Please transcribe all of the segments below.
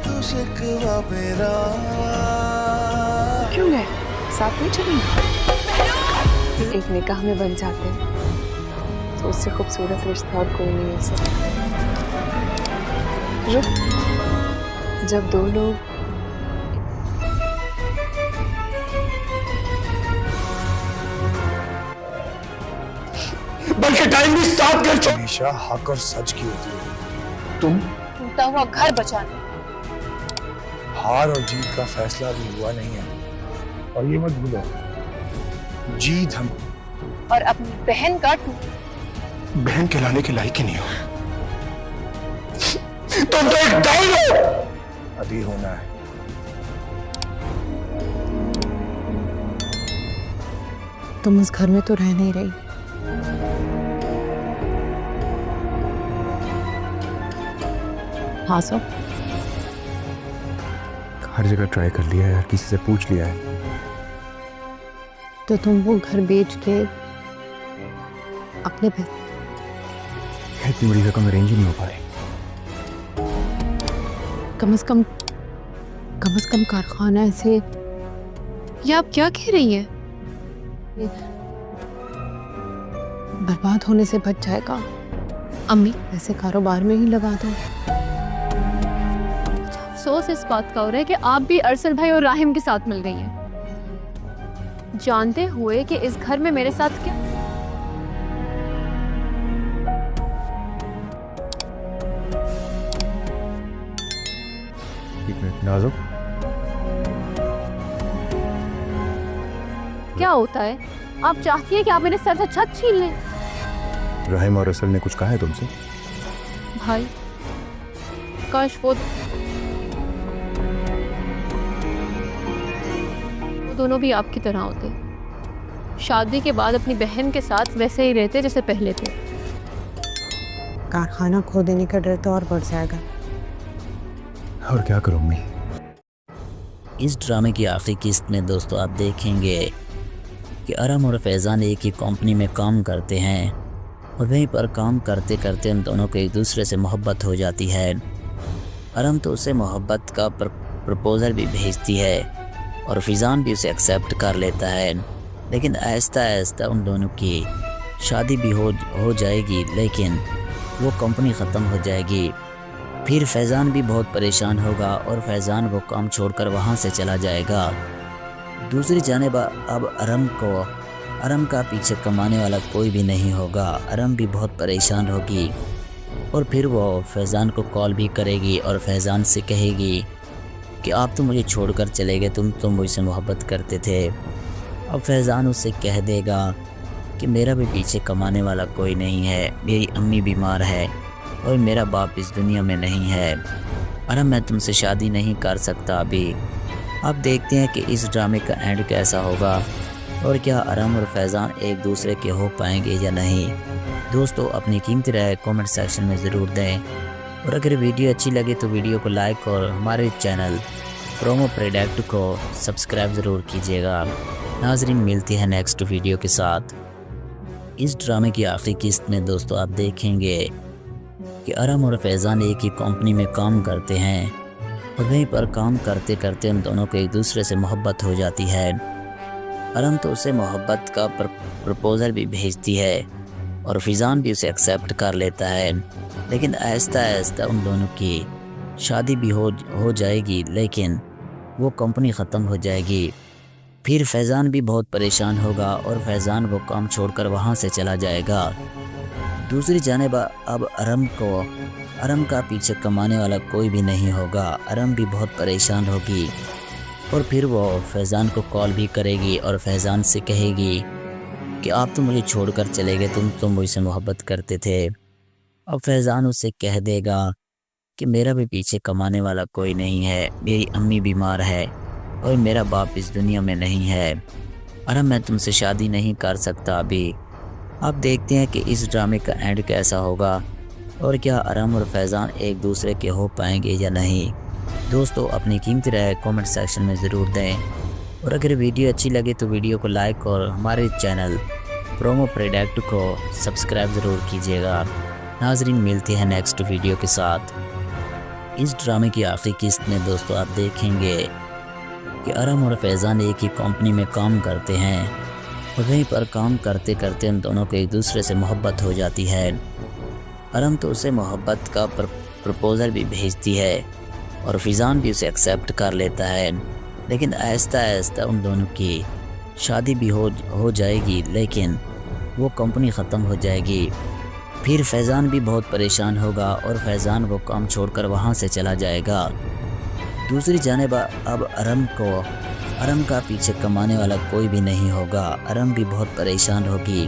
तू शिकवा मेरा। क्यों गए? साथ में चलेंगे? एक निकाह में बन जाते हैं तो उससे खूबसूरत रिश्ता और कोई नहीं हो सकता। रुक, जब दो लोग बल्कि टाइम भी साथ कर चुके। हमेशा हक और सच की होती है। तुम टूटा हुआ घर बचाने। हार और जीत का फैसला भी हुआ नहीं है, और ये मत भूलो, जीत हम और अपनी बहन का बहन कहलाने के लायक ही नहीं हो। तुम तो एक डाउन हो। अभी होना है। तुम उस घर में तो रह नहीं रही। हाँ सो हर जगह ट्राई कर लिया है, हर किसी से पूछ लिया है। तो तुम वो घर बेच के अपने इतनी बड़ी रकम अरेंज ही नहीं हो पाई। कम से कम कारखाना ऐसे। ये आप क्या कह रही हैं? बर्बाद होने से बच जाएगा। अम्मी ऐसे कारोबार में ही लगा दो। अफसोस इस बात का हो रहा है कि आप भी अरसल भाई और राहिम के साथ मिल गई हैं, जानते हुए कि इस घर में मेरे साथ क्या। एक मिनट नाजुक, क्या होता है? आप चाहती हैं कि आप मेरे सर से छत छीन लें? राहिम और असल ने कुछ कहा है तुमसे? भाई काश वो दोनों भी आपकी तरह होते, शादी के बाद अपनी बहन के साथ वैसे ही रहते जैसे पहले थे। कारखाना खो देने का डर तो और बढ़ जाएगा। और क्या करूं मैं? इस ड्रामे की आखिरी किस्त में दोस्तों आप देखेंगे कि अरम और फैज़ान एक ही कंपनी में काम करते हैं और वहीं पर काम करते करते उन दोनों को एक दूसरे से मोहब्बत हो जाती है। अरम तो उसे मोहब्बत का प्रपोज़ल भी भेजती है और फैज़ान भी उसे एक्सेप्ट कर लेता है, लेकिन आहिस्ता आहिस्ता उन दोनों की शादी भी हो जाएगी, लेकिन वो कंपनी ख़त्म हो जाएगी। फिर फैज़ान भी बहुत परेशान होगा और फैज़ान वो काम छोड़कर वहाँ से चला जाएगा। दूसरी जानिब अब अरम का पीछे कमाने वाला कोई भी नहीं होगा। अरम भी बहुत परेशान होगी और फिर वो फैज़ान को कॉल भी करेगी और फैज़ान से कहेगी कि आप तो मुझे छोड़कर चले गए, तुम तो मुझसे मोहब्बत करते थे। अब फैज़ान उससे कह देगा कि मेरा भी पीछे कमाने वाला कोई नहीं है, मेरी अम्मी बीमार है और मेरा बाप इस दुनिया में नहीं है। अरम मैं तुमसे शादी नहीं कर सकता अभी। अब देखते हैं कि इस ड्रामे का एंड कैसा होगा और क्या अरम और फैज़ान एक दूसरे के हो पाएंगे या नहीं। दोस्तों अपनी कीमती राय कमेंट सेक्शन में ज़रूर दें और अगर वीडियो अच्छी लगे तो वीडियो को लाइक और हमारे चैनल प्रोमो प्रोडक्ट को सब्सक्राइब ज़रूर कीजिएगा। नाज़रीन मिलती है नेक्स्ट वीडियो के साथ। इस ड्रामे की आखिरी किस्त में दोस्तों आप देखेंगे कि अरम और फैज़ान एक ही कंपनी में काम करते हैं और वहीं पर काम करते करते उन दोनों को एक दूसरे से मोहब्बत हो जाती है। अरम तो उसे मोहब्बत का प्रपोज़ल भी भेजती है और फैज़ान भी उसे एक्सेप्ट कर लेता है, लेकिन आहिस्ता आहिस्ता उन दोनों की शादी भी हो जाएगी, लेकिन वो कंपनी ख़त्म हो जाएगी। फिर फैज़ान भी बहुत परेशान होगा और फैज़ान वो काम छोड़कर वहाँ से चला जाएगा। दूसरी जानिब अब अरम का पीछे कमाने वाला कोई भी नहीं होगा। अरम भी बहुत परेशान होगी और फिर वो फैज़ान को कॉल भी करेगी और फैज़ान से कहेगी कि आप तो मुझे छोड़कर चले गए, तुम तो मुझसे मोहब्बत करते थे। अब फैज़ान उससे कह देगा कि मेरा भी पीछे कमाने वाला कोई नहीं है, मेरी अम्मी बीमार है और मेरा बाप इस दुनिया में नहीं है। अरम मैं तुमसे शादी नहीं कर सकता अभी। अब देखते हैं कि इस ड्रामे का एंड कैसा होगा और क्या अरम और फैज़ान एक दूसरे के हो पाएंगे या नहीं। दोस्तों अपनी कीमती राय कमेंट सेक्शन में ज़रूर दें और अगर वीडियो अच्छी लगे तो वीडियो को लाइक और हमारे चैनल प्रोमो प्रोडक्ट को सब्सक्राइब ज़रूर कीजिएगा। नाज़रीन मिलती है नेक्स्ट वीडियो के साथ। اس ڈرامے کی آخری قسط میں دوستوں آپ دیکھیں گے کہ ارم اور فیضان ایک ہی کمپنی میں کام کرتے ہیں اور وہیں پر کام کرتے کرتے ان دونوں کو ایک دوسرے سے محبت ہو جاتی ہے۔ ارم تو اسے محبت کا پرپوزل بھی بھیجتی ہے اور فیضان بھی اسے ایکسیپٹ کر لیتا ہے، لیکن آہستہ آہستہ ان دونوں کی شادی بھی ہو جائے گی، لیکن وہ کمپنی ختم ہو جائے گی۔ پھر فیضان بھی بہت پریشان ہوگا اور فیضان وہ کام چھوڑ کر وہاں سے چلا جائے گا۔ دوسری جانب اب ارم کا پیچھے کمانے والا کوئی بھی نہیں ہوگا۔ ارم بھی بہت پریشان ہوگی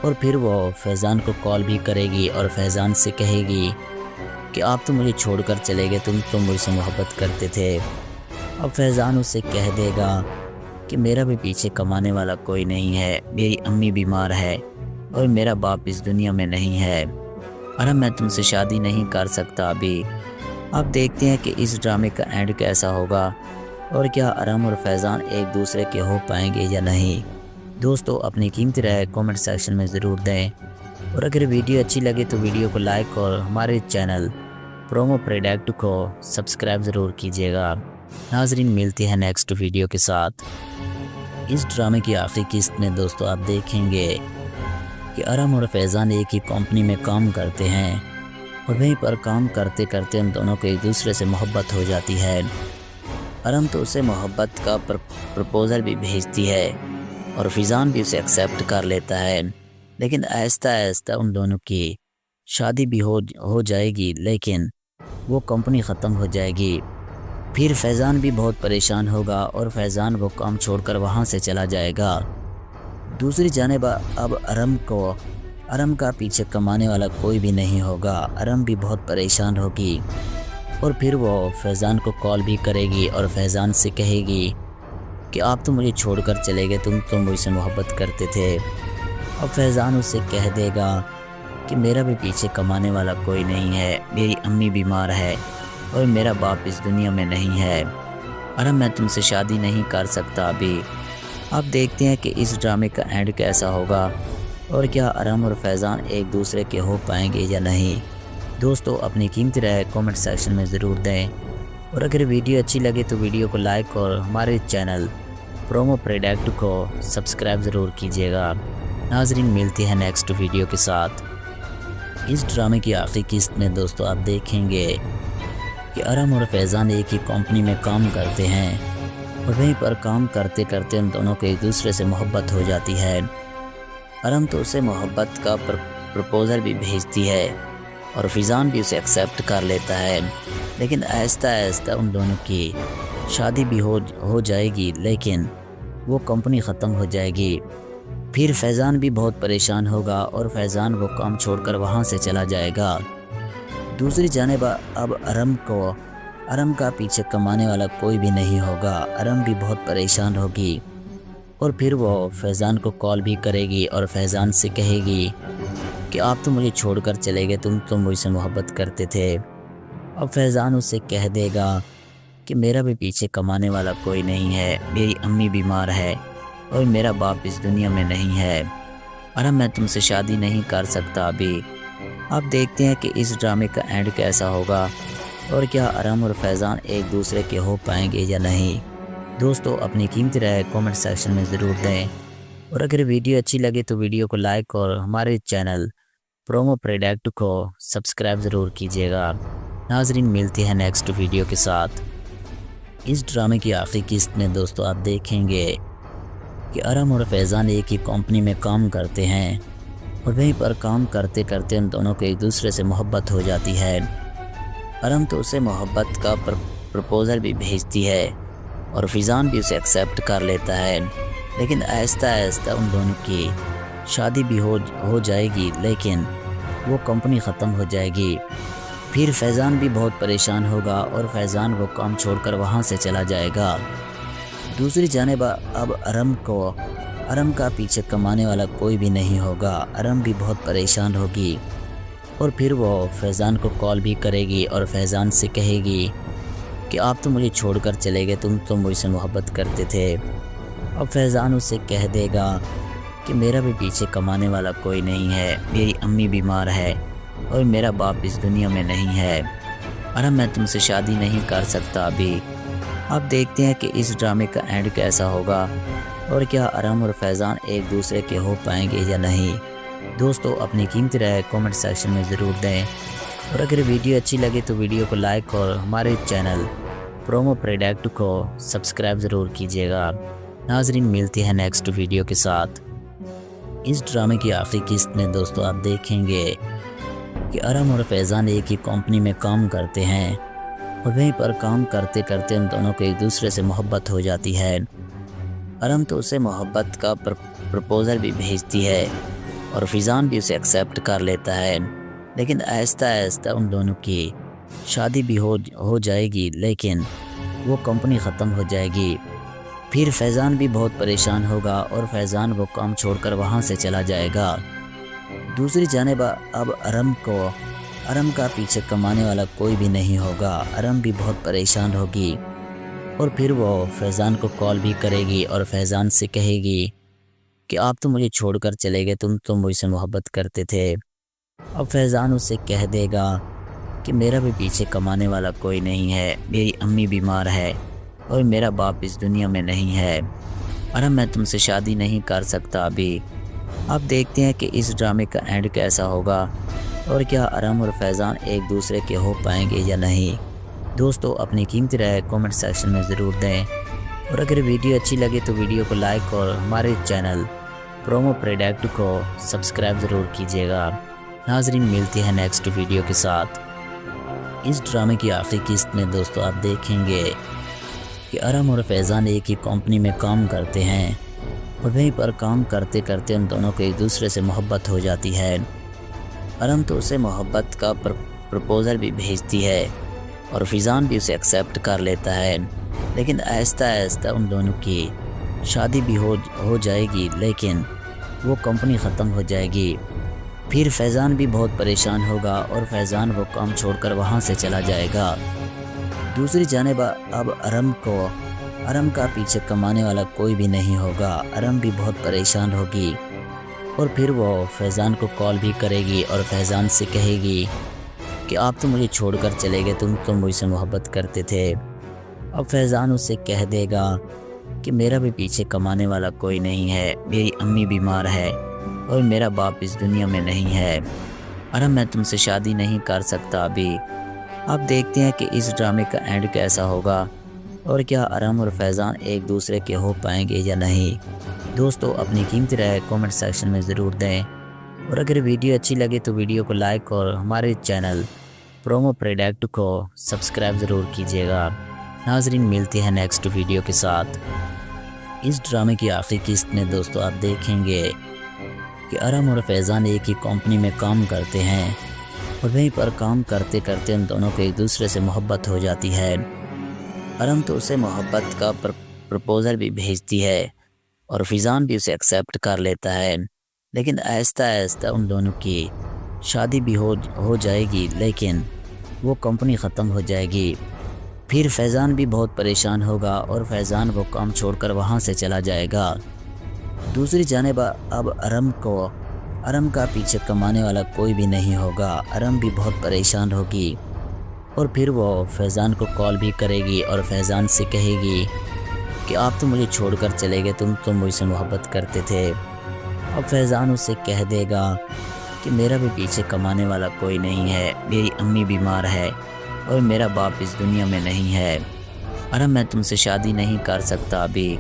اور پھر وہ فیضان کو کال بھی کرے گی اور فیضان سے کہے گی کہ آپ تو مجھے چھوڑ کر چلے گئے، تم مجھ سے محبت کرتے تھے۔ اب فیضان اسے کہہ دے گا کہ میرا بھی پیچھے کمانے والا کوئی نہیں ہے، میری امی بیمار ہے اور میرا باپ اس دنیا میں نہیں ہے، ارم میں تم سے شادی نہیں کر سکتا ابھی۔ اب دیکھتے ہیں کہ اس ڈرامے کا اینڈ کیسا ہوگا اور کیا ارم اور فیضان ایک دوسرے کے ہو پائیں گے یا نہیں۔ دوستو اپنی قیمتی رائے کامنٹ سیکشن میں ضرور دیں، اور اگر ویڈیو اچھی لگے تو ویڈیو کو لائک اور ہمارے چینل پرومو پروڈکٹ کو سبسکرائب ضرور کیجیے گا۔ ناظرین ملتے ہیں نیکسٹ ویڈیو کے ساتھ۔ اس ڈرامے کی آخری قسط میں دوستو آپ دیکھیں گے کہ ارم اور فیضان ایک ہی کمپنی میں کام کرتے ہیں اور وہیں پر کام کرتے کرتے ان دونوں کو ایک دوسرے سے محبت ہو جاتی ہے۔ ارم تو اسے محبت کا پرپوزل بھی بھیجتی ہے اور فیضان بھی اسے ایکسیپٹ کر لیتا ہے، لیکن آہستہ آہستہ ان دونوں کی شادی بھی ہو جائے گی، لیکن وہ کمپنی ختم ہو جائے گی۔ پھر فیضان بھی بہت پریشان ہوگا اور فیضان وہ کام چھوڑ کر وہاں سے چلا جائے گا۔ دوسری جانب اب ارم کا پیچھے کمانے والا کوئی بھی نہیں ہوگا۔ ارم بھی بہت پریشان ہوگی اور پھر وہ فیضان کو کال بھی کرے گی اور فیضان سے کہے گی کہ آپ تو مجھے چھوڑ کر چلے گئے، تم مجھ سے محبت کرتے تھے۔ اب فیضان اسے کہہ دے گا کہ میرا بھی پیچھے کمانے والا کوئی نہیں ہے، میری امی بیمار ہے اور میرا باپ اس دنیا میں نہیں ہے، ارم میں تم سے شادی نہیں کر سکتا ابھی۔ اب دیکھتے ہیں کہ اس ڈرامے کا اینڈ کیسا ہوگا اور کیا ارم اور فیضان ایک دوسرے کے ہو پائیں گے یا نہیں۔ دوستو اپنی قیمتی رائے کامنٹ سیکشن میں ضرور دیں، اور اگر ویڈیو اچھی لگے تو ویڈیو کو لائک اور ہمارے چینل پرومو پروڈکٹ کو سبسکرائب ضرور کیجیے گا۔ ناظرین ملتے ہیں نیکسٹ ویڈیو کے ساتھ۔ اس ڈرامے کی آخری قسط میں دوستو آپ دیکھیں گے کہ ارم اور فیضان ایک ہی کمپنی میں کام کرتے ہیں اور وہیں پر کام کرتے کرتے ان دونوں کو ایک دوسرے سے محبت ہو جاتی ہے۔ ارم تو اسے محبت کا پرپوزل بھی بھیجتی ہے اور فیضان بھی اسے ایکسیپٹ کر لیتا ہے، لیکن آہستہ آہستہ ان دونوں کی شادی بھی ہو جائے گی، لیکن وہ کمپنی ختم ہو جائے گی۔ پھر فیضان بھی بہت پریشان ہوگا اور فیضان وہ کام چھوڑ کر وہاں سے چلا جائے گا۔ دوسری جانب اب ارم کا پیچھے کمانے والا کوئی بھی نہیں ہوگا۔ ارم بھی بہت پریشان ہوگی اور پھر وہ فیضان کو کال بھی کرے گی اور فیضان سے کہے گی کہ آپ تو مجھے چھوڑ کر چلے گئے، تم مجھ سے محبت کرتے تھے۔ اب فیضان اسے کہہ دے گا کہ میرا بھی پیچھے کمانے والا کوئی نہیں ہے، میری امی بیمار ہے اور میرا باپ اس دنیا میں نہیں ہے، ارم میں تم سے شادی نہیں کر سکتا ابھی۔ اب دیکھتے ہیں کہ اس ڈرامے کا اینڈ کیسا ہوگا اور کیا ارم اور فیضان ایک دوسرے کے ہو پائیں گے یا نہیں۔ دوستو اپنی قیمتی رائے کامنٹ سیکشن میں ضرور دیں، اور اگر ویڈیو اچھی لگے تو ویڈیو کو لائک اور ہمارے چینل پرومو پروڈکٹ کو سبسکرائب ضرور کیجیے گا۔ ناظرین ملتے ہیں نیکسٹ ویڈیو کے ساتھ۔ اس ڈرامے کی آخری قسط میں دوستو آپ دیکھیں گے کہ ارم اور فیضان ایک ہی کمپنی میں کام کرتے ہیں اور وہیں پر کام کرتے کرتے ان دونوں کو ایک دوسرے سے محبت ہو جاتی ہے۔ ارم تو اسے محبت کا پرپوزل بھی بھیجتی ہے اور فیضان بھی اسے ایکسیپٹ کر لیتا ہے، لیکن آہستہ آہستہ ان دونوں کی شادی بھی ہو جائے گی، لیکن وہ کمپنی ختم ہو جائے گی۔ پھر فیضان بھی بہت پریشان ہوگا اور فیضان وہ کام چھوڑ کر وہاں سے چلا جائے گا۔ دوسری جانب اب ارم کا پیچھے کمانے والا کوئی بھی نہیں ہوگا۔ ارم بھی بہت پریشان ہوگی اور پھر وہ فیضان کو کال بھی کرے گی اور فیضان سے کہے گی کہ آپ تو مجھے چھوڑ کر چلے گئے، تم مجھ سے محبت کرتے تھے۔ اب فیضان اسے کہہ دے گا کہ میرا بھی پیچھے کمانے والا کوئی نہیں ہے، میری امی بیمار ہے اور میرا باپ اس دنیا میں نہیں ہے، अरम मैं तुमसे शादी नहीं कर सकता अभी। अब देखते हैं कि इस ड्रामे का एंड कैसा होगा और क्या अरम और फैज़ान एक दूसरे के हो पाएंगे या नहीं। दोस्तों अपनी कीमती राय कमेंट सेक्शन में ज़रूर दें और अगर वीडियो अच्छी लगे तो वीडियो को लाइक और हमारे चैनल प्रोमो प्रोडक्ट को सब्सक्राइब ज़रूर कीजिएगा। नाजरीन मिलती है नेक्स्ट वीडियो के साथ। इस ड्रामे की आखिरी किस्त में दोस्तों आप देखेंगे कि अरम और फैज़ान एक ही कंपनी में काम करते हैं और वहीं पर काम करते करते उन दोनों को एक दूसरे से मोहब्बत हो जाती है। अरम तो उसे मोहब्बत का प्रपोज़ल भी भेजती है और फैज़ान भी उसे एक्सेप्ट कर लेता है, लेकिन आहिस्ता आहिस्ता उन दोनों की शादी भी हो जाएगी, लेकिन वो कंपनी ख़त्म हो जाएगी। फिर फैज़ान भी बहुत परेशान होगा और फैज़ान वो काम छोड़कर वहाँ से चला जाएगा। दूसरी जानिब अब अरम का पीछे कमाने वाला कोई भी नहीं होगा। अरम भी बहुत परेशान होगी और फिर वो फैज़ान को कॉल भी करेगी और फैज़ान से कहेगी कि आप तो मुझे छोड़कर चले गए, तुम तो मुझसे मोहब्बत करते थे। अब फैज़ान उससे कह देगा कि मेरा भी पीछे कमाने वाला कोई नहीं है, मेरी अम्मी बीमार है और मेरा बाप इस दुनिया में नहीं है। अरम मैं तुमसे शादी नहीं कर सकता अभी। अब देखते हैं कि इस ड्रामे का एंड कैसा होगा और क्या अरम और फैज़ान एक दूसरे के हो पाएंगे या नहीं। दोस्तों अपनी कीमती राय कमेंट सेक्शन में ज़रूर दें और अगर वीडियो अच्छी लगे तो वीडियो को लाइक और हमारे चैनल प्रोमो प्रोडक्ट को सब्सक्राइब ज़रूर कीजिएगा। नाजरीन मिलती है नेक्स्ट वीडियो के साथ। इस ड्रामे की आखिरी किस्त में दोस्तों आप देखेंगे कि अरम और फैज़ान एक ही कंपनी में काम करते हैं और वहीं पर काम करते करते उन दोनों को एक दूसरे से मोहब्बत हो जाती है। अरम तो उसे मोहब्बत का प्रपोज़ल भी भेजती है और फैज़ान भी उसे एक्सेप्ट कर लेता है, लेकिन आहिस्ता आहिस्ता उन दोनों की शादी भी हो जाएगी, लेकिन वो कंपनी ख़त्म हो जाएगी। फिर फैज़ान भी बहुत परेशान होगा और फैज़ान वो काम छोड़कर वहाँ से चला जाएगा। दूसरी जानिब अब अरम का पीछे कमाने वाला कोई भी नहीं होगा। अरम भी बहुत परेशान होगी और फिर वो फैज़ान को कॉल भी करेगी और फैज़ान से कहेगी कि आप तो मुझे छोड़कर चले गए, तुम तो मुझसे मोहब्बत करते थे। अब फैज़ान उससे कह देगा कि मेरा भी पीछे कमाने वाला कोई नहीं है, मेरी अम्मी बीमार है और मेरा बाप इस दुनिया में नहीं है। अरम मैं तुमसे शादी नहीं कर सकता अभी। अब देखते हैं कि इस ड्रामे का एंड कैसा होगा और क्या अरम और फैज़ान एक दूसरे के हो पाएंगे या नहीं। दोस्तों अपनी कीमती राय कमेंट सेक्शन में ज़रूर दें और अगर वीडियो अच्छी लगे तो वीडियो को लाइक और हमारे चैनल प्रोमो प्रोडक्ट को सब्सक्राइब ज़रूर कीजिएगा। नाजरीन मिलती है नेक्स्ट वीडियो के साथ। इस ड्रामे की आखिरी किस्त में दोस्तों आप देखेंगे कि अरम और फैज़ान एक ही कंपनी में काम करते हैं और वहीं पर काम करते करते उन दोनों को एक दूसरे से मोहब्बत हो जाती है। अरम तो उसे मोहब्बत का प्रपोज़ल भी भेजती है और फैज़ान भी उसे एक्सेप्ट कर लेता है, लेकिन आहिस्ता आहिस्ता उन दोनों की शादी भी हो जाएगी, लेकिन वो कंपनी ख़त्म हो जाएगी। फिर फैज़ान भी बहुत परेशान होगा और फैज़ान वो काम छोड़कर वहाँ से चला जाएगा। दूसरी जानिब अब अरम का पीछे कमाने वाला कोई भी नहीं होगा। अरम भी बहुत परेशान होगी और फिर वो फैज़ान को कॉल भी करेगी और फैज़ान से कहेगी कि आप तो मुझे छोड़कर चले गए, तुम तो मुझसे मोहब्बत करते थे। अब फैज़ान उससे कह देगा कि मेरा भी पीछे कमाने वाला कोई नहीं है, मेरी अम्मी बीमार है और मेरा बाप इस दुनिया में नहीं है। अरम मैं तुमसे शादी नहीं कर सकता अभी।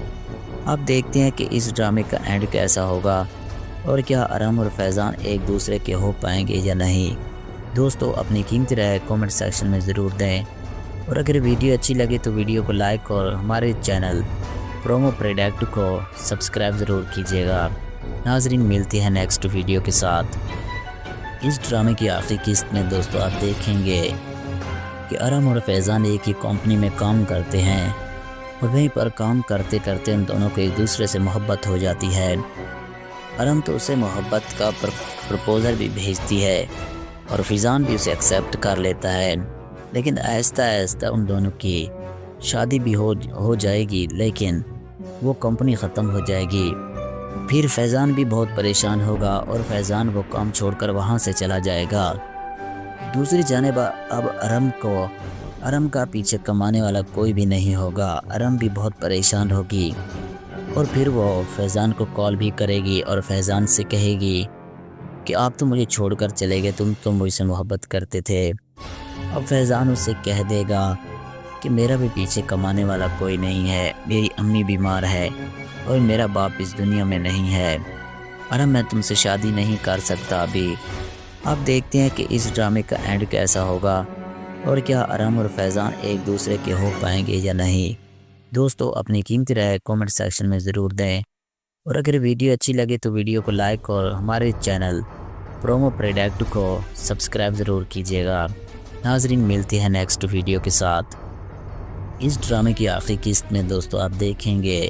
अब देखते हैं कि इस ड्रामे का एंड कैसा होगा और क्या अरम और फैज़ान एक दूसरे के हो पाएंगे या नहीं। दोस्तों अपनी कीमती राय कमेंट सेक्शन में ज़रूर दें और अगर वीडियो अच्छी लगे तो वीडियो को लाइक और हमारे चैनल प्रोमो प्रोडक्ट को सब्सक्राइब ज़रूर कीजिएगा। नाजरीन मिलती है नेक्स्ट वीडियो के साथ। इस ड्रामे की आखिरी किस्त में दोस्तों आप देखेंगे कि अरम और फैज़ान एक ही कंपनी में काम करते हैं और वहीं पर काम करते करते उन दोनों को एक दूसरे से मोहब्बत हो जाती है। अरम तो उसे मोहब्बत का प्रपोज़ल भी भेजती है और फैज़ान भी उसे एक्सेप्ट कर लेता है, लेकिन आहिस्ता आहिस्ता उन दोनों की शादी भी हो जाएगी, लेकिन वो कंपनी ख़त्म हो जाएगी। फिर फैज़ान भी बहुत परेशान होगा और फैज़ान वो काम छोड़कर वहाँ से चला जाएगा। दूसरी जानिब अब अरम का पीछे कमाने वाला कोई भी नहीं होगा। अरम भी बहुत परेशान होगी और फिर वो फैज़ान को कॉल भी करेगी और फैज़ान से कहेगी कि आप तो मुझे छोड़कर चले गए, तुम तो मुझसे मोहब्बत करते थे। अब फैज़ान उससे कह देगा कि मेरा भी पीछे कमाने वाला कोई नहीं है, मेरी अम्मी बीमार है और मेरा बाप इस दुनिया में नहीं है। अरम मैं तुमसे शादी नहीं कर सकता अभी। अब देखते हैं कि इस ड्रामे का एंड कैसा होगा और क्या अरम और फैज़ान एक दूसरे के हो पाएंगे या नहीं। दोस्तों अपनी कीमती राय कमेंट सेक्शन में ज़रूर दें और अगर वीडियो अच्छी लगे तो वीडियो को लाइक और हमारे चैनल प्रोमो प्रोडक्ट को सब्सक्राइब ज़रूर कीजिएगा। नाज़रीन मिलती है नेक्स्ट वीडियो के साथ। इस ड्रामे की आखिरी किस्त में दोस्तों आप देखेंगे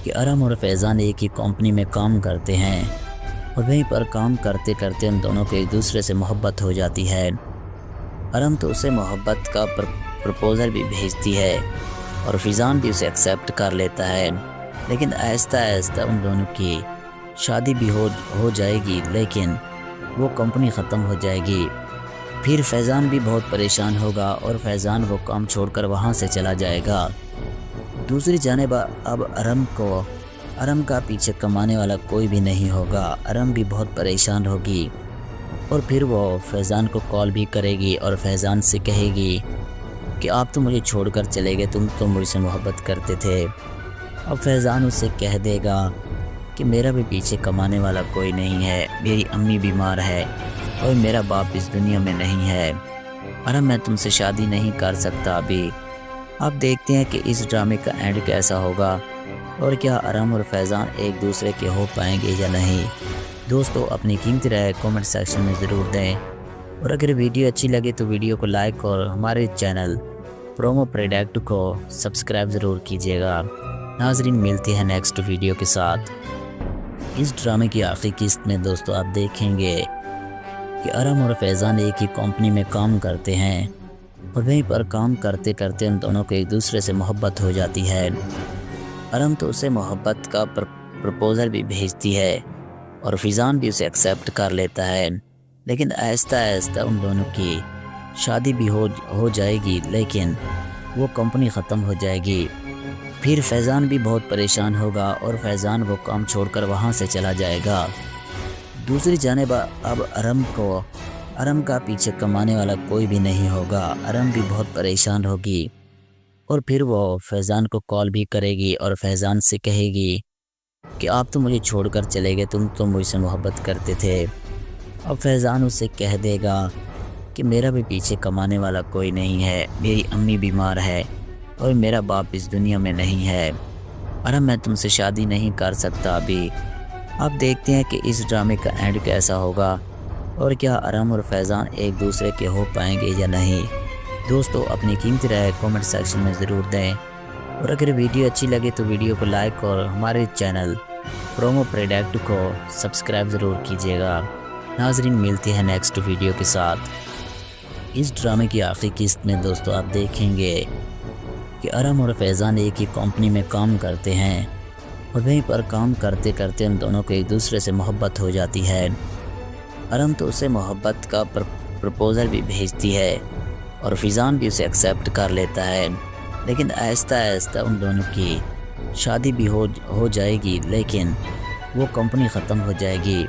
कि अरम और फैज़ान एक ही कंपनी में काम करते हैं और वहीं पर काम करते करते उन दोनों को एक दूसरे से मोहब्बत हो जाती है। अरम तो उसे मोहब्बत का प्रपोज़ल भी भेजती है और फैज़ान भी उसे एक्सेप्ट कर लेता है, लेकिन आहिस्ता आहिस्ता उन दोनों की शादी भी हो जाएगी, लेकिन वो कंपनी ख़त्म हो जाएगी। फिर फैज़ान भी बहुत परेशान होगा और फैज़ान वो काम छोड़कर वहाँ से चला जाएगा। दूसरी जानिब अब अरम का पीछे कमाने वाला कोई भी नहीं होगा। अरम भी बहुत परेशान होगी और फिर वो फैज़ान को कॉल भी करेगी और फैज़ान से कहेगी कि आप तो मुझे छोड़कर चले गए, तुम तो मुझसे मोहब्बत करते थे। अब फैज़ान उससे कह देगा कि मेरा भी पीछे कमाने वाला कोई नहीं है, मेरी अम्मी बीमार है और मेरा बाप इस दुनिया में नहीं है। अरम मैं तुमसे शादी नहीं कर सकता अभी। अब देखते हैं कि इस ड्रामे का एंड कैसा होगा और क्या अरम और फैज़ान एक दूसरे के हो पाएंगे या नहीं। दोस्तों अपनी कीमती राय कमेंट सेक्शन में ज़रूर दें और अगर वीडियो अच्छी लगे तो वीडियो को लाइक और हमारे चैनल प्रोमो प्रोडक्ट को सब्सक्राइब ज़रूर कीजिएगा। नाज़रीन मिलती है नेक्स्ट वीडियो के साथ। इस ड्रामे की आखिरी किस्त में दोस्तों आप देखेंगे कि अरम और फैज़ान एक ही कंपनी में काम करते हैं और वहीं पर काम करते करते उन दोनों को एक दूसरे से मोहब्बत हो जाती है। अरम तो उसे मोहब्बत का प्रपोज़ल भी भेजती है और फैज़ान भी उसे एक्सेप्ट कर लेता है, लेकिन आहिस्ता आहिस्ता उन दोनों की शादी भी हो जाएगी, लेकिन वो कंपनी ख़त्म हो जाएगी। फिर फैज़ान भी बहुत परेशान होगा और फैज़ान वो काम छोड़कर वहाँ से चला जाएगा। दूसरी जानिब अब अरम का पीछे कमाने वाला कोई भी नहीं होगा। अरम भी बहुत परेशान होगी और फिर वो फैज़ान को कॉल भी करेगी और फैज़ान से कहेगी कि आप तो मुझे छोड़कर चले गए, तुम तो मुझसे मोहब्बत करते थे। अब फैज़ान उससे कह देगा कि मेरा भी पीछे कमाने वाला कोई नहीं है, मेरी अम्मी बीमार है और मेरा बाप इस दुनिया में नहीं है। अरम मैं तुमसे शादी नहीं कर सकता अभी। अब देखते हैं कि इस ड्रामे का एंड कैसा होगा और क्या अरम और फैज़ान एक दूसरे के हो पाएंगे या नहीं। दोस्तों अपनी कीमती राय कमेंट सेक्शन में ज़रूर दें और अगर वीडियो अच्छी लगे तो वीडियो को लाइक और हमारे चैनल प्रोमो प्रोडक्ट को सब्सक्राइब ज़रूर कीजिएगा। नाज़रीन मिलती है नेक्स्ट वीडियो के साथ। इस ड्रामे की आखिरी किस्त में दोस्तों आप देखेंगे कि अरम और फैज़ान एक ही कंपनी में काम करते हैं और वहीं पर काम करते करते उन दोनों को एक दूसरे से मोहब्बत हो जाती है। अरम तो उसे मोहब्बत का प्रपोज़ल भी भेजती है और फैज़ान भी उसे एक्सेप्ट कर लेता है, लेकिन आहिस्ता आहिस्ता उन दोनों की शादी भी हो जाएगी, लेकिन वो कंपनी ख़त्म हो जाएगी।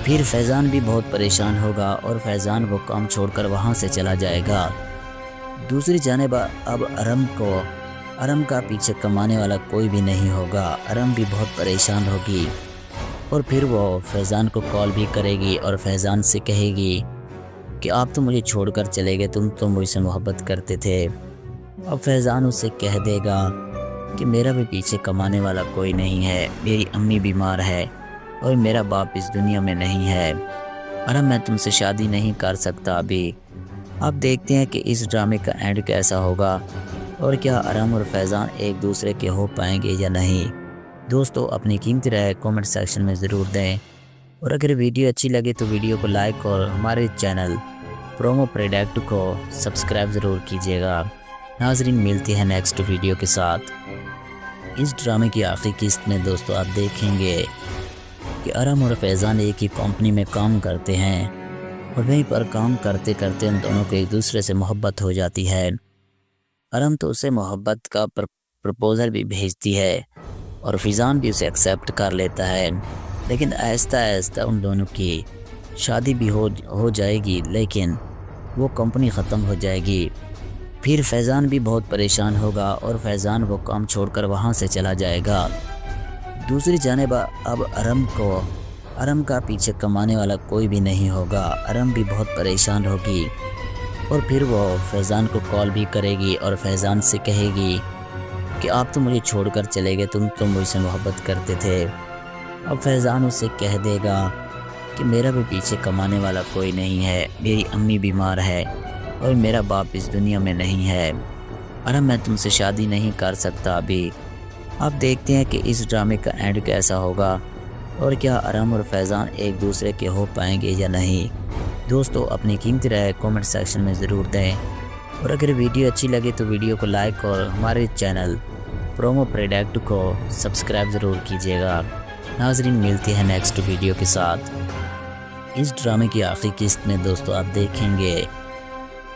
फिर फैज़ान भी बहुत परेशान होगा और फैज़ान वो काम छोड़कर वहाँ से चला जाएगा। दूसरी जानिब अब अरम का पीछे कमाने वाला कोई भी नहीं होगा। अरम भी बहुत परेशान होगी और फिर वो फैज़ान को कॉल भी करेगी और फैज़ान से कहेगी कि आप तो मुझे छोड़कर चले गए, तुम तो मुझसे मोहब्बत करते थे। अब फैज़ान उससे कह देगा कि मेरा भी पीछे कमाने वाला कोई नहीं है, मेरी अम्मी बीमार है और मेरा बाप इस दुनिया में नहीं है। अरम मैं तुमसे शादी नहीं कर सकता अभी। अब देखते हैं कि इस ड्रामे का एंड कैसा होगा और क्या अरम और फैज़ान एक दूसरे के हो पाएंगे या नहीं। दोस्तों अपनी कीमती राय कमेंट सेक्शन में ज़रूर दें और अगर वीडियो अच्छी लगे तो वीडियो को लाइक और हमारे चैनल प्रोमो प्रोडक्ट को सब्सक्राइब ज़रूर कीजिएगा। नाज़रीन मिलती है नेक्स्ट वीडियो के साथ। इस ड्रामे की आखिरी किस्त में दोस्तों आप देखेंगे कि अरम और फैज़ान एक ही कंपनी में काम करते हैं और वहीं पर काम करते करते उन दोनों को एक दूसरे से मोहब्बत हो जाती है। अरम तो उसे मोहब्बत का प्रपोज़ल भी भेजती है और फिजान भी उसे एक्सेप्ट कर लेता है, लेकिन आहिस्ता आहिस्ता उन दोनों की शादी भी हो जाएगी, लेकिन वो कंपनी ख़त्म हो जाएगी। फिर फैज़ान भी बहुत परेशान होगा और फैज़ान वो काम छोड़कर वहाँ से चला जाएगा। दूसरी जानिब अब अरम का पीछे कमाने वाला कोई भी नहीं होगा। अरम भी बहुत परेशान होगी और फिर वो फैज़ान को कॉल भी करेगी और फैज़ान से कहेगी कि आप तो मुझे छोड़कर चले गए, तुम तो मुझसे मोहब्बत करते थे। अब फैज़ान उससे कह देगा कि मेरा भी पीछे कमाने वाला कोई नहीं है, मेरी अम्मी बीमार है और मेरा बाप इस दुनिया में नहीं है। अरम मैं तुमसे शादी नहीं कर सकता अभी। अब देखते हैं कि इस ड्रामे का एंड कैसा होगा और क्या अरम और फैज़ान एक दूसरे के हो पाएंगे या नहीं। दोस्तों अपनी कीमती राय कमेंट सेक्शन में ज़रूर दें और अगर वीडियो अच्छी लगे तो वीडियो को लाइक और हमारे चैनल प्रोमो प्रोडक्ट को सब्सक्राइब ज़रूर कीजिएगा। नाज़रीन मिलती है नेक्स्ट वीडियो के साथ। इस ड्रामे की आखिरी किस्त में दोस्तों आप देखेंगे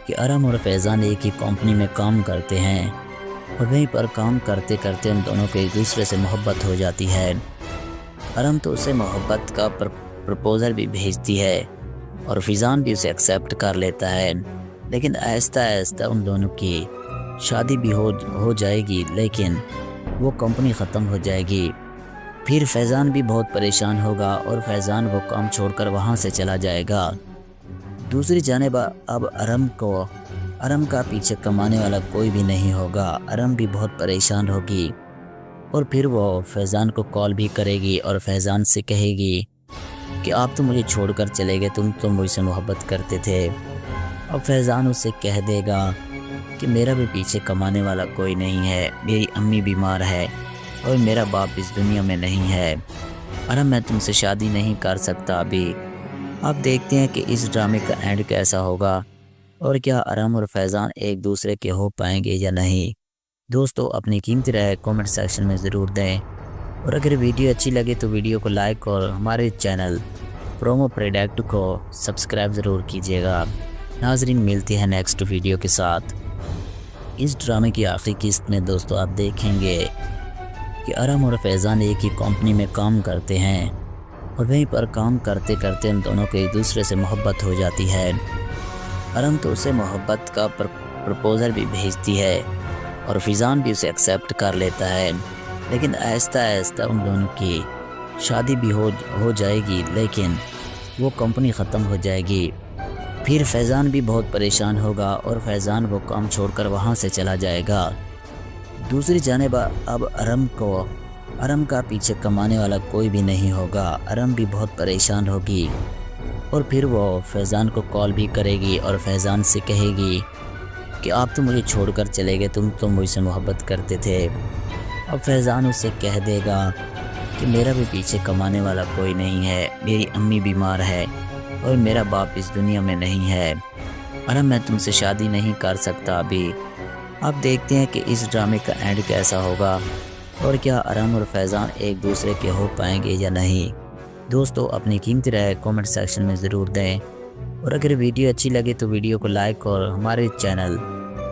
कि अरम और फैज़ान एक ही कंपनी में काम करते हैं और वहीं पर काम करते करते उन दोनों को एक दूसरे से मोहब्बत हो जाती है। अरम तो उसे मोहब्बत का प्रपोज़ल भी भेजती है और फिजान भी उसे एक्सेप्ट कर लेता है, लेकिन आहिस्ता आहिस्ता उन दोनों की शादी भी हो जाएगी, लेकिन वो कंपनी ख़त्म हो जाएगी। फिर फैज़ान भी बहुत परेशान होगा और फैज़ान वो काम छोड़कर वहाँ से चला जाएगा। दूसरी जानिब अब अरम का पीछे कमाने वाला कोई भी नहीं होगा। अरम भी बहुत परेशान होगी और फिर वो फैज़ान को कॉल भी करेगी और फैज़ान से कहेगी कि आप तो मुझे छोड़कर चले गए, तुम तो मुझसे मोहब्बत करते थे। अब फैज़ान उससे कह देगा कि मेरा भी पीछे कमाने वाला कोई नहीं है, मेरी अम्मी बीमार है और मेरा बाप इस दुनिया में नहीं है। अरम मैं तुमसे शादी नहीं कर सकता अभी। अब देखते हैं कि इस ड्रामे का एंड कैसा होगा और क्या अरम और फैज़ान एक दूसरे के हो पाएंगे या नहीं। दोस्तों अपनी कीमती राय कमेंट सेक्शन में ज़रूर दें और अगर वीडियो अच्छी लगे तो वीडियो को लाइक और हमारे चैनल प्रोमो प्रोडक्ट को सब्सक्राइब ज़रूर कीजिएगा। नाज़रीन मिलती है नेक्स्ट वीडियो के साथ। इस ड्रामे की आखिरी किस्त में दोस्तों आप देखेंगे कि अरम और फैज़ान एक ही कंपनी में काम करते हैं और वहीं पर काम करते करते उन दोनों को एक दूसरे से मोहब्बत हो जाती है। अरम तो उसे मोहब्बत का प्रपोज़ल भी भेजती है और फिजान भी उसे एक्सेप्ट कर लेता है, लेकिन आहिस्ता आहिस्ता उन दोनों की शादी भी हो जाएगी, लेकिन वो कंपनी ख़त्म हो जाएगी। फिर फैज़ान भी बहुत परेशान होगा और फैज़ान वो काम छोड़कर वहाँ से चला जाएगा। दूसरी जानिब अब अरम का पीछे कमाने वाला कोई भी नहीं होगा। अरम भी बहुत परेशान होगी और फिर वो फैज़ान को कॉल भी करेगी और फैज़ान से कहेगी कि आप तो मुझे छोड़कर चले गए, तुम तो मुझसे मोहब्बत करते थे। अब फैज़ान उससे कह देगा कि मेरा भी पीछे कमाने वाला कोई नहीं है, मेरी अम्मी बीमार है और मेरा बाप इस दुनिया में नहीं है। अरम मैं तुमसे शादी नहीं कर सकता अभी। अब देखते हैं कि इस ड्रामे का एंड कैसा होगा और क्या अरम और फैज़ान एक दूसरे के हो पाएंगे या नहीं। दोस्तों अपनी कीमती राय कमेंट सेक्शन में ज़रूर दें और अगर वीडियो अच्छी लगे तो वीडियो को लाइक और हमारे चैनल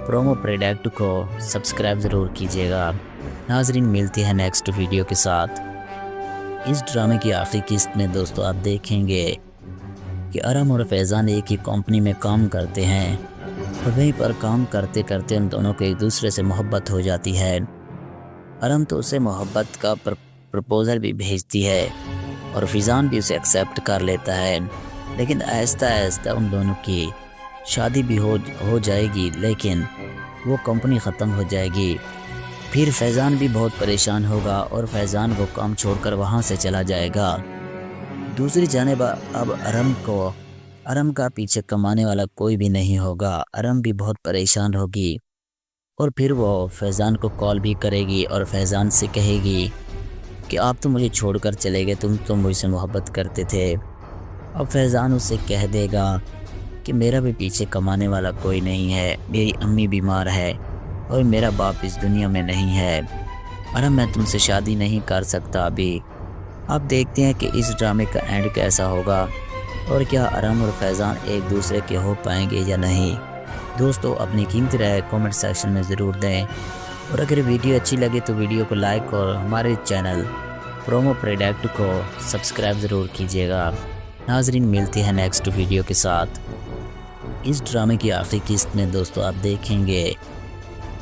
प्रोमो प्रोडक्ट को सब्सक्राइब ज़रूर कीजिएगा। नाज़रीन मिलती है नेक्स्ट वीडियो के साथ। इस ड्रामे की आखिरी किस्त में दोस्तों आप देखेंगे कि अरम और फैज़ान एक ही कंपनी में काम करते हैं और वहीं पर काम करते करते उन दोनों को एक दूसरे से मोहब्बत हो जाती है। अरम तो उसे मोहब्बत का प्रपोज़ल भी भेजती है और फिजान भी उसे एक्सेप्ट कर लेता है, लेकिन आहिस्ता आहिस्ता उन दोनों की शादी भी हो जाएगी, लेकिन वो कंपनी ख़त्म हो जाएगी। फिर फैज़ान भी बहुत परेशान होगा और फैज़ान वो काम छोड़कर वहाँ से चला जाएगा। दूसरी जानिब अब अरम का पीछे कमाने वाला कोई भी नहीं होगा। अरम भी बहुत परेशान होगी और फिर वो फैज़ान को कॉल भी करेगी और फैज़ान से कहेगी कि आप तो मुझे छोड़कर चले गए, तुम तो मुझसे मोहब्बत करते थे। अब फैज़ान उससे कह देगा कि मेरा भी पीछे कमाने वाला कोई नहीं है, मेरी अम्मी बीमार है और मेरा बाप इस दुनिया में नहीं है। अरम मैं तुमसे शादी नहीं कर सकता अभी। अब देखते हैं कि इस ड्रामे का एंड कैसा होगा اور کیا ارم اور فیضان ایک دوسرے کے ہو پائیں گے یا نہیں؟ دوستو اپنی قیمتی رائے کامنٹ سیکشن میں ضرور دیں، اور اگر ویڈیو اچھی لگے تو ویڈیو کو لائک اور ہمارے چینل پرومو پروڈکٹ کو سبسکرائب ضرور کیجیے گا۔ ناظرین ملتے ہیں نیکسٹ ویڈیو کے ساتھ۔ اس ڈرامے کی آخری قسط میں دوستو آپ دیکھیں گے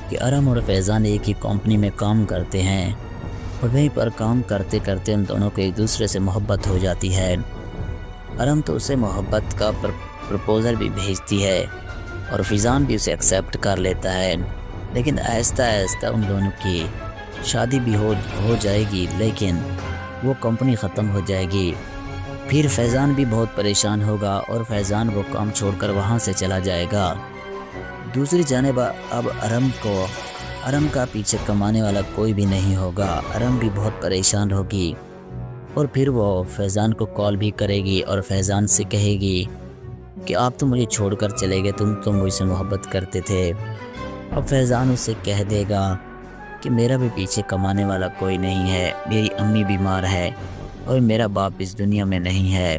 کہ ارم اور فیضان ایک ہی کمپنی میں کام کرتے ہیں، اور وہیں پر کام کرتے کرتے ان دونوں کو ایک دوسرے سے محبت ہو جاتی ہے۔ ارم تو اسے محبت کا پرپوزل بھی بھیجتی ہے اور فیضان بھی اسے ایکسیپٹ کر لیتا ہے، لیکن آہستہ آہستہ ان دونوں کی شادی بھی ہو جائے گی، لیکن وہ کمپنی ختم ہو جائے گی۔ پھر فیضان بھی بہت پریشان ہوگا اور فیضان وہ کام چھوڑ کر وہاں سے چلا جائے گا۔ دوسری جانب اب ارم کا پیچھے کمانے والا کوئی بھی نہیں ہوگا۔ ارم بھی بہت پریشان ہوگی اور پھر وہ فیضان کو کال بھی کرے گی اور فیضان سے کہے گی کہ آپ تو مجھے چھوڑ کر چلے گئے، تم تو مجھ سے محبت کرتے تھے۔ اب فیضان اسے کہہ دے گا کہ میرا بھی پیچھے کمانے والا کوئی نہیں ہے، میری امی بیمار ہے اور میرا باپ اس دنیا میں نہیں ہے۔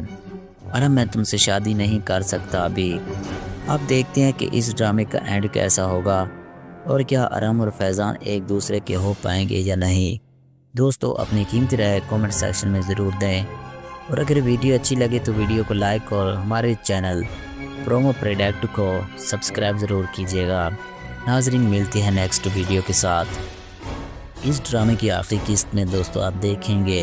ارم میں تم سے شادی نہیں کر سکتا ابھی۔ آپ دیکھتے ہیں کہ اس ڈرامے کا اینڈ کیسا ہوگا، اور کیا ارم اور فیضان ایک دوسرے کے ہو پائیں گے یا نہیں؟ دوستو اپنی قیمتی رائے کامنٹ سیکشن میں ضرور دیں، اور اگر ویڈیو اچھی لگے تو ویڈیو کو لائک اور ہمارے چینل پرومو پروڈکٹ کو سبسکرائب ضرور کیجیے گا۔ ناظرین ملتے ہیں نیکسٹ ویڈیو کے ساتھ۔ اس ڈرامے کی آخری قسط میں دوستو آپ دیکھیں گے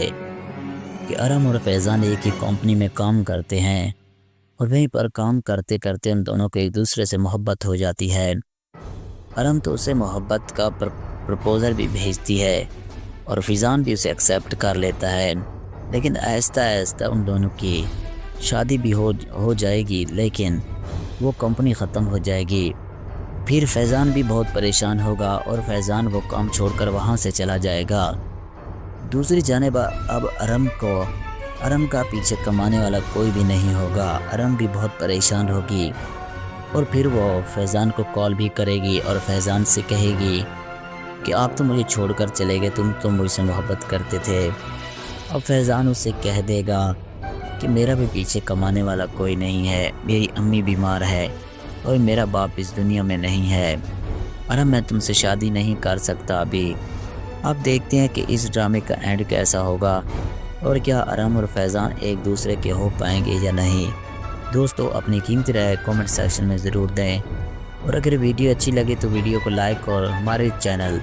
کہ ارم اور فیضان ایک ہی کمپنی میں کام کرتے ہیں، اور وہیں پر کام کرتے کرتے ان دونوں کو ایک دوسرے سے محبت ہو جاتی ہے۔ ارم تو اسے محبت کا پرپوزل بھی بھیجتی ہے اور فیضان بھی اسے ایکسیپٹ کر لیتا ہے، لیکن آہستہ آہستہ ان دونوں کی شادی بھی ہو جائے گی، لیکن وہ کمپنی ختم ہو جائے گی۔ پھر فیضان بھی بہت پریشان ہوگا اور فیضان وہ کام چھوڑ کر وہاں سے چلا جائے گا۔ دوسری جانب اب ارم کا پیچھے کمانے والا کوئی بھی نہیں ہوگا۔ ارم بھی بہت پریشان ہوگی اور پھر وہ فیضان کو کال بھی کرے گی اور فیضان سے کہے گی کہ آپ تو مجھے چھوڑ کر چلے گئے، تم تو مجھ سے محبت کرتے تھے۔ اب فیضان اسے کہہ دے گا کہ میرا بھی پیچھے کمانے والا کوئی نہیں ہے، میری امی بیمار ہے اور میرا باپ اس دنیا میں نہیں ہے۔ ارم میں تم سے شادی نہیں کر سکتا ابھی۔ آپ دیکھتے ہیں کہ اس ڈرامے کا اینڈ کیسا ہوگا، اور کیا ارم اور فیضان ایک دوسرے کے ہو پائیں گے یا نہیں؟ دوستو اپنی قیمتی رائے کامنٹ سیکشن میں ضرور دیں، اور اگر ویڈیو اچھی لگے تو ویڈیو کو لائک اور ہمارے چینل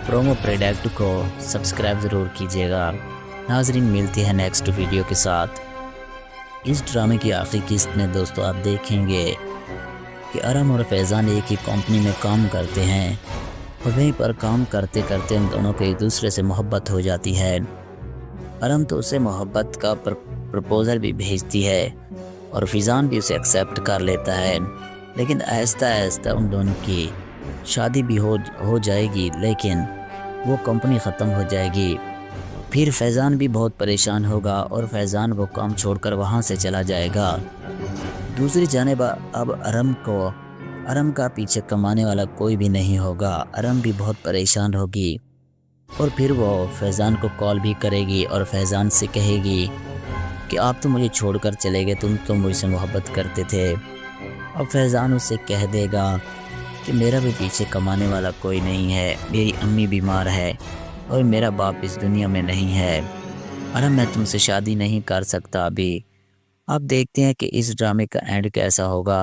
پرومو پروڈکٹ کو سبسکرائب ضرور کیجیے گا۔ ناظرین ملتے ہیں نیکسٹ ویڈیو کے ساتھ۔ اس ڈرامے کی آخری قسط میں دوستو آپ دیکھیں گے کہ ارم اور فیضان ایک ہی کمپنی میں کام کرتے ہیں، اور وہیں پر کام کرتے کرتے ان دونوں کو ایک دوسرے سے محبت ہو جاتی ہے۔ ارم تو اسے محبت کا پرپوزل بھی بھیجتی ہے اور فیضان بھی اسے ایکسیپٹ کر لیتا ہے، لیکن آہستہ آہستہ ان دونوں کی شادی بھی ہو جائے گی، لیکن وہ کمپنی ختم ہو جائے گی۔ پھر فیضان بھی بہت پریشان ہوگا اور فیضان وہ کام چھوڑ کر وہاں سے چلا جائے گا۔ دوسری جانب اب ارم کا پیچھے کمانے والا کوئی بھی نہیں ہوگا۔ ارم بھی بہت پریشان ہوگی اور پھر وہ فیضان کو کال بھی کرے گی اور فیضان سے کہے گی کہ آپ تو مجھے چھوڑ کر چلے گئے، تم تو مجھ سے محبت کرتے تھے۔ اب فیضان اسے کہہ دے گا کہ میرا بھی پیچھے کمانے والا کوئی نہیں ہے، میری امی بیمار ہے اور میرا باپ اس دنیا میں نہیں ہے۔ ارم میں تم سے شادی نہیں کر سکتا ابھی۔ آپ دیکھتے ہیں کہ اس ڈرامے کا اینڈ کیسا ہوگا،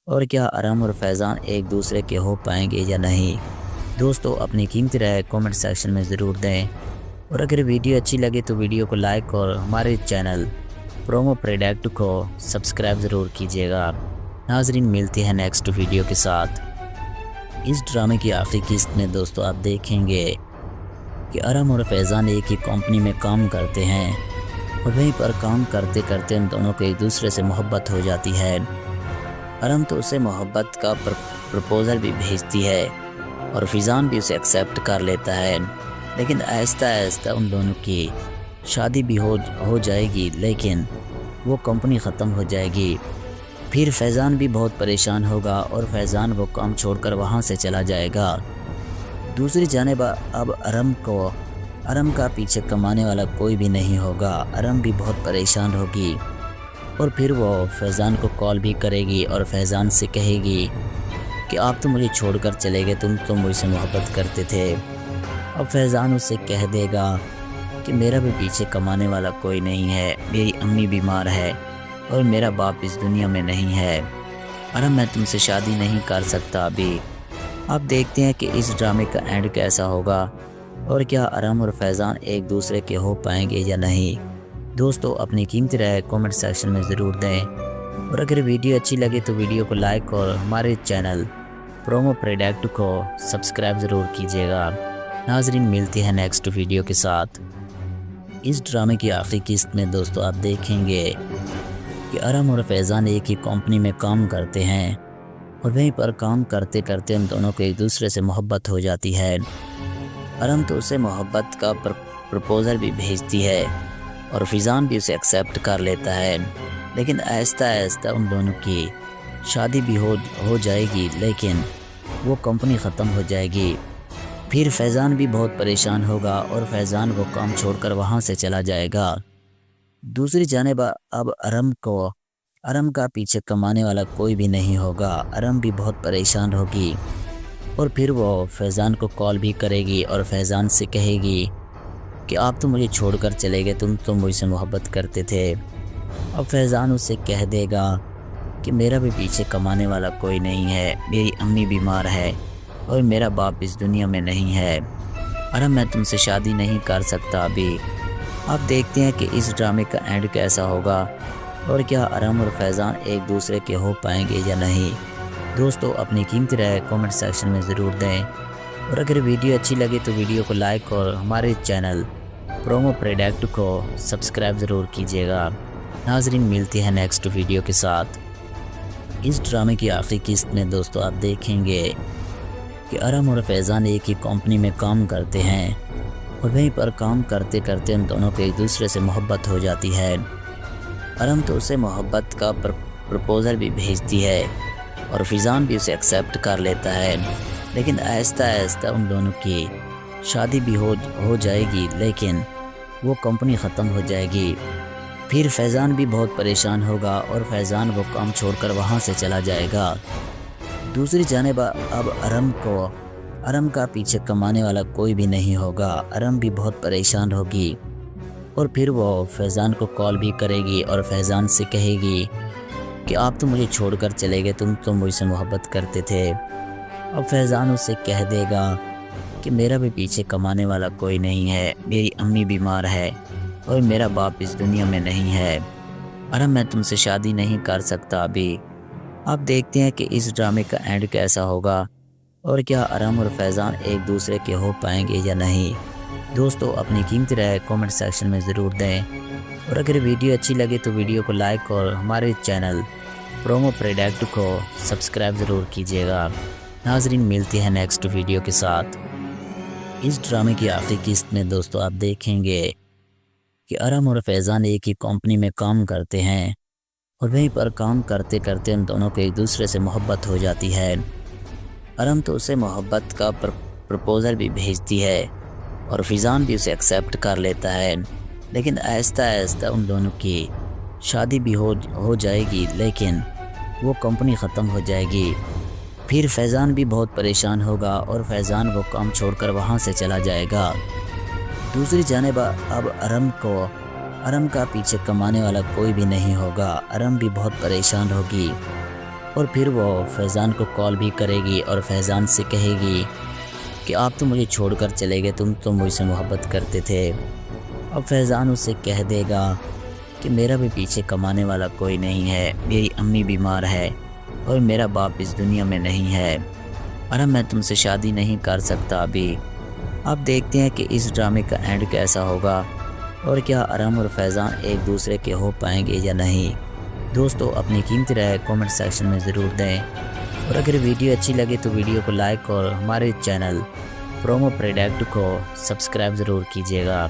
اور کیا ارم اور فیضان ایک دوسرے کے ہو پائیں گے یا نہیں؟ دوستو اپنی قیمتی رائے کامنٹ سیکشن میں ضرور دیں، اور اگر ویڈیو اچھی لگے تو ویڈیو کو لائک اور ہمارے چینل پرومو پروڈکٹ کو سبسکرائب ضرور کیجیے گا۔ ناظرین ملتے ہیں نیکسٹ ویڈیو کے ساتھ۔ اس ڈرامے کی آخری قسط میں دوستو آپ دیکھیں گے کہ ارم اور فیضان ایک ہی کمپنی میں کام کرتے ہیں، اور وہیں پر کام کرتے کرتے ان دونوں کو ایک دوسرے سے محبت ہو جاتی ہے۔ ارم تو اسے محبت کا پرپوزل بھی بھیجتی ہے اور فیضان بھی اسے ایکسیپٹ کر لیتا ہے، لیکن آہستہ آہستہ ان دونوں کی شادی بھی ہو جائے گی، لیکن وہ کمپنی ختم ہو جائے گی۔ پھر فیضان بھی بہت پریشان ہوگا اور فیضان وہ کام چھوڑ کر وہاں سے چلا جائے گا۔ دوسری جانب اب ارم کا پیچھے کمانے والا کوئی بھی نہیں ہوگا۔ ارم بھی بہت پریشان ہوگی और फिर वो फैज़ान को कॉल भी करेगी और फैज़ान से कहेगी कि आप तो मुझे छोड़कर चले गए, तुम तो मुझसे मोहब्बत करते थे। अब फैज़ान उससे कह देगा कि मेरा भी पीछे कमाने वाला कोई नहीं है, मेरी अम्मी बीमार है और मेरा बाप इस दुनिया में नहीं है, और मैं तुमसे शादी नहीं कर सकता अभी। अब देखते हैं कि इस ड्रामे का एंड कैसा होगा और क्या अरम और फैज़ान एक दूसरे के हो पाएंगे या नहीं। दोस्तों अपनी कीमती राय कमेंट सेक्शन में ज़रूर दें, और अगर वीडियो अच्छी लगे तो वीडियो को लाइक और हमारे चैनल प्रोमो प्रोडक्ट को सब्सक्राइब ज़रूर कीजिएगा। नाजरीन मिलती है नेक्स्ट वीडियो के साथ। इस ड्रामे की आखिरी किस्त में दोस्तों आप देखेंगे कि अरम और फैज़ान एक ही कंपनी में काम करते हैं और वहीं पर काम करते करते उन दोनों को एक दूसरे से मोहब्बत हो जाती है। अरम तो उसे मोहब्बत का प्रपोज़ल भी भेजती है और फैज़ान भी उसे एक्सेप्ट कर लेता है, लेकिन आहिस्ता आहिस्ता उन दोनों की शादी भी हो जाएगी, लेकिन वो कंपनी ख़त्म हो जाएगी। फिर फैज़ान भी बहुत परेशान होगा और फैज़ान वो काम छोड़कर वहाँ से चला जाएगा। दूसरी जानिब अब अरम का पीछे कमाने वाला कोई भी नहीं होगा। अरम भी बहुत परेशान होगी और फिर वो फैज़ान को कॉल भी करेगी और फैज़ान से कहेगी कि आप तो मुझे छोड़कर चले गए, तुम तो मुझसे मोहब्बत करते थे। अब फैज़ान उससे कह देगा कि मेरा भी पीछे कमाने वाला कोई नहीं है, मेरी अम्मी बीमार है और मेरा बाप इस दुनिया में नहीं है, और मैं तुमसे शादी नहीं कर सकता अभी। अब देखते हैं कि इस ड्रामे का एंड कैसा होगा और क्या अरम और फैज़ान एक दूसरे के हो पाएंगे या नहीं। दोस्तों अपनी कीमती राय कमेंट सेक्शन में ज़रूर दें, और अगर वीडियो अच्छी लगे तो वीडियो को लाइक और हमारे चैनल प्रोमो प्रोडक्ट को सब्सक्राइब ज़रूर कीजिएगा। नाजरीन मिलती है नेक्स्ट वीडियो के साथ। इस ड्रामे की आखिरी किस्त में दोस्तों आप देखेंगे कि अरम और फैज़ान एक ही कंपनी में काम करते हैं और वहीं पर काम करते करते उन दोनों को एक दूसरे से मोहब्बत हो जाती है। अरम तो उसे मोहब्बत का प्रपोज़ल भी भेजती है और फैज़ान भी उसे एक्सेप्ट कर लेता है, लेकिन आहिस्ता आहिस्ता उन दोनों की शादी भी हो जाएगी, लेकिन वो कंपनी ख़त्म हो जाएगी। फिर फैज़ान भी बहुत परेशान होगा और फैज़ान वो काम छोड़कर वहाँ से चला जाएगा। दूसरी जानिब अब अरम का पीछे कमाने वाला कोई भी नहीं होगा। अरम भी बहुत परेशान होगी और फिर वो फैज़ान को कॉल भी करेगी और फैज़ान से कहेगी कि आप तो मुझे छोड़कर चले गए, तुम तो मुझसे मोहब्बत करते थे। अब फैज़ान उससे कह देगा कि मेरा भी पीछे कमाने वाला कोई नहीं है, मेरी अम्मी बीमार है और मेरा बाप इस दुनिया में नहीं है, और मैं तुमसे शादी नहीं कर सकता अभी। अब देखते हैं कि इस ड्रामे का एंड कैसा होगा और क्या अरम और फैज़ान एक दूसरे के हो पाएंगे या नहीं। दोस्तों अपनी कीमती राय कमेंट सेक्शन में ज़रूर दें, और अगर वीडियो अच्छी लगे तो वीडियो को लाइक और हमारे चैनल प्रोमो प्रोडक्ट को सब्सक्राइब ज़रूर कीजिएगा। नाजरीन मिलती है नेक्स्ट वीडियो के साथ। इस ड्रामे की आखिरी किस्त में दोस्तों आप देखेंगे कि अरम और फैज़ान एक ही कंपनी में काम करते हैं और वहीं पर काम करते करते उन दोनों को एक दूसरे से मोहब्बत हो जाती है। अरम तो उसे मोहब्बत का प्रपोज़ल भी भेजती है और फैज़ान भी उसे एक्सेप्ट कर लेता है, लेकिन आहिस्ता आहिस्ता उन दोनों की शादी भी हो जाएगी, लेकिन वो कंपनी ख़त्म हो जाएगी। फिर फैज़ान भी बहुत परेशान होगा और फैज़ान वो काम छोड़कर वहाँ से चला जाएगा। दूसरी जानिब अब अरम का पीछे कमाने वाला कोई भी नहीं होगा। अरम भी बहुत परेशान होगी और फिर वो फैज़ान को कॉल भी करेगी और फैज़ान से कहेगी कि आप तो मुझे छोड़कर चले गए, तुम तो मुझसे मोहब्बत करते थे। अब फैज़ान उससे कह देगा कि मेरा भी पीछे कमाने वाला कोई नहीं है, मेरी अम्मी बीमार है और मेरा बाप इस दुनिया में नहीं है, और मैं तुमसे शादी नहीं कर सकता अभी। अब देखते हैं कि इस ड्रामे का एंड कैसा होगा और क्या अरम और फैज़ान एक दूसरे के हो पाएंगे या नहीं। दोस्तों अपनी कीमती राय कमेंट सेक्शन में ज़रूर दें, और अगर वीडियो अच्छी लगे तो वीडियो को लाइक और हमारे चैनल प्रोमो प्रोडक्ट को सब्सक्राइब ज़रूर कीजिएगा।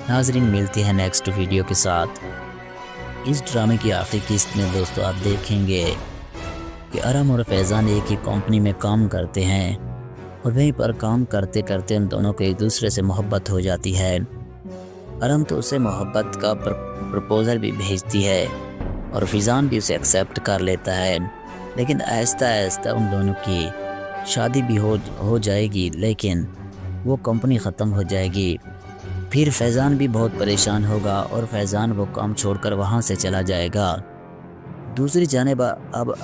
नाजरीन मिलती है नेक्स्ट वीडियो के साथ। इस ड्रामे की आखिरी किस्त में दोस्तों आप देखेंगे कि अरम और फैज़ान एक ही कंपनी में काम करते हैं और वहीं पर काम करते करते उन दोनों को एक दूसरे से मोहब्बत हो जाती है। अरम तो उसे मोहब्बत का प्रपोज़ल भी भेजती है और फैज़ान भी उसे एक्सेप्ट कर लेता है। लेकिन आहिस्ता आहिस्ता उन दोनों की शादी भी हो जाएगी, लेकिन वो कंपनी ख़त्म हो जाएगी। फिर फैज़ान भी बहुत परेशान होगा और फैज़ान वो काम छोड़कर वहाँ से चला जाएगा। दूसरी जानिब अब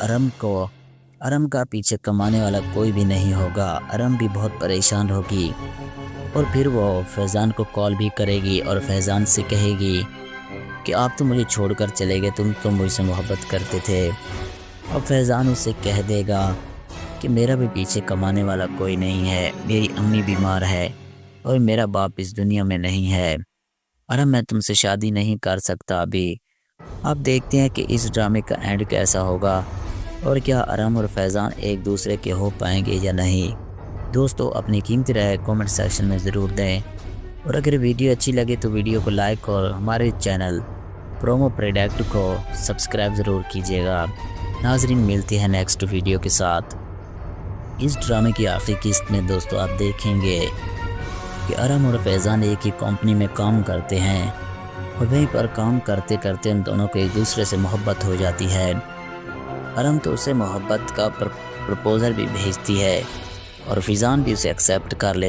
अरम का पीछे कमाने वाला कोई भी नहीं होगा। अरम भी बहुत परेशान होगी और फिर वो फैज़ान को कॉल भी करेगी और फैज़ान से कहेगी कि आप तो मुझे छोड़कर चले गए, तुम तो मुझसे मोहब्बत करते थे। अब फैज़ान उससे कह देगा कि मेरा भी पीछे कमाने वाला कोई नहीं है, मेरी अम्मी बीमार है और मेरा बाप इस दुनिया में नहीं है। अरम मैं तुमसे शादी नहीं कर सकता अभी। अब देखते हैं कि इस ड्रामे का एंड कैसा होगा और क्या अरम और फैज़ान एक दूसरे के हो पाएंगे या नहीं। दोस्तों अपनी कीमती राय कमेंट सेक्शन में ज़रूर दें और अगर वीडियो अच्छी लगे तो वीडियो को लाइक और हमारे चैनल प्रोमो प्रोडक्ट को सब्सक्राइब ज़रूर कीजिएगा। नाज़रीन मिलती है नेक्स्ट वीडियो के साथ। इस ड्रामे की आखिरी किस्त में दोस्तों आप देखेंगे कि अरम और फैज़ान एक ही कंपनी में काम करते हैं और वहीं पर काम करते करते उन दोनों को एक दूसरे से मोहब्बत हो जाती है। अरम तो उसे मोहब्बत का प्रपोज़ल भी भेजती है और फैज़ान भी उसे एक्सेप्ट कर लेता है।